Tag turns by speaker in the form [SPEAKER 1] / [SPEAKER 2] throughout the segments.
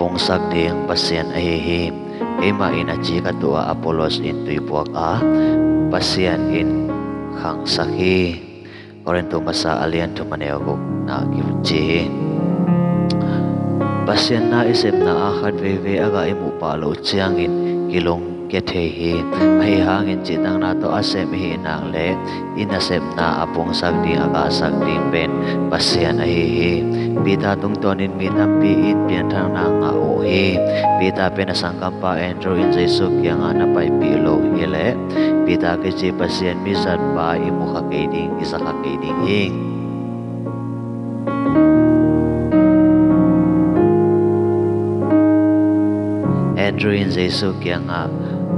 [SPEAKER 1] apong sagding pasien ahihi ema ina chika tua Apolos in tuipuak a pasien in khang sakhi Korinto masa alian tumaneo na kimchi pasien na isip na akad veve aga imu palo chiangin kilong kethehi ahi hangin chitang na to asem hi nang le inasep na apong sagding aga sagding pen pasien ahihi bita tungtonin mitampi in piantang na nga ohi bita penasangkampa Andrew in Jesus yang anapai pilo ile bita keci pasien misat pa imu kakiding isa kakiding ing Andrew in Jesus yang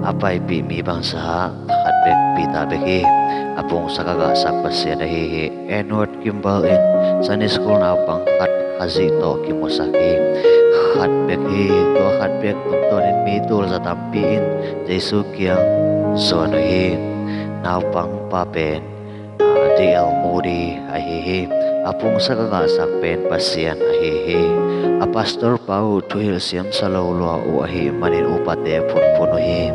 [SPEAKER 1] apai pi mi bangsa takatbek pita beki apong sakagasak pasien ahihi Edward Kimball in Sunday school na pangkat hazito kimosaki khatbek hi to khatbek tungtonin mi tul sa tampiin Jesu yang sono hi na pang papen DL Moody ahihi apong sakagasak pen pasien ahihi a pastor pau tuhil siam salawlo o ahi manin upate punpunuhi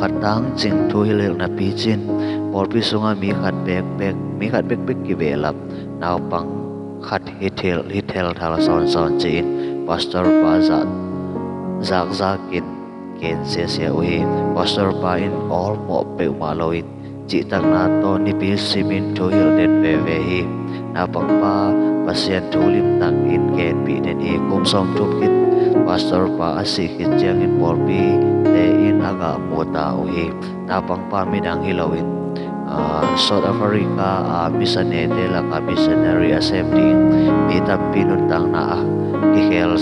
[SPEAKER 1] khatang ching tuhil na pichin porpi sunga mi khat bek kibelap naw pang khat hitel thal son chin pastor pa zakin ken se uhi pastor pa in all mo pe umaloin chitak na to ni pi simin tuhil den vevehi na pangpa pasien tulim tak in ken pi den hi kum som tupkit pastor pa asikit jangin porpi te in aga mota uhi na pangpa midang hilawin South Africa misanete la ka missionary assembly mitap pinuntang na kihel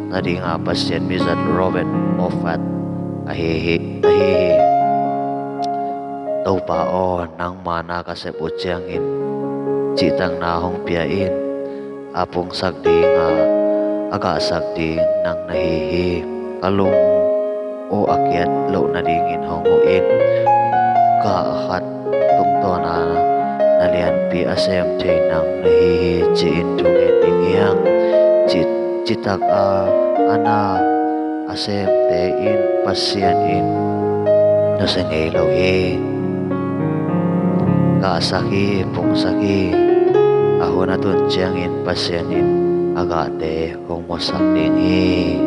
[SPEAKER 1] na di nga pasien misat Robert Moffat ahihi tau pao nang mana kaseput jangin citang nahong piain apong sagding aga sagding nang nahihi kalung o akyat lo na dingin honguin kaahat tungtona nalian pi asem te nang nahihi ciin tungen dingyang citak ana asem te in pasien in nasengay lohi kaasaki pungsaki aho na tun in pasienin agate hong mosak dingi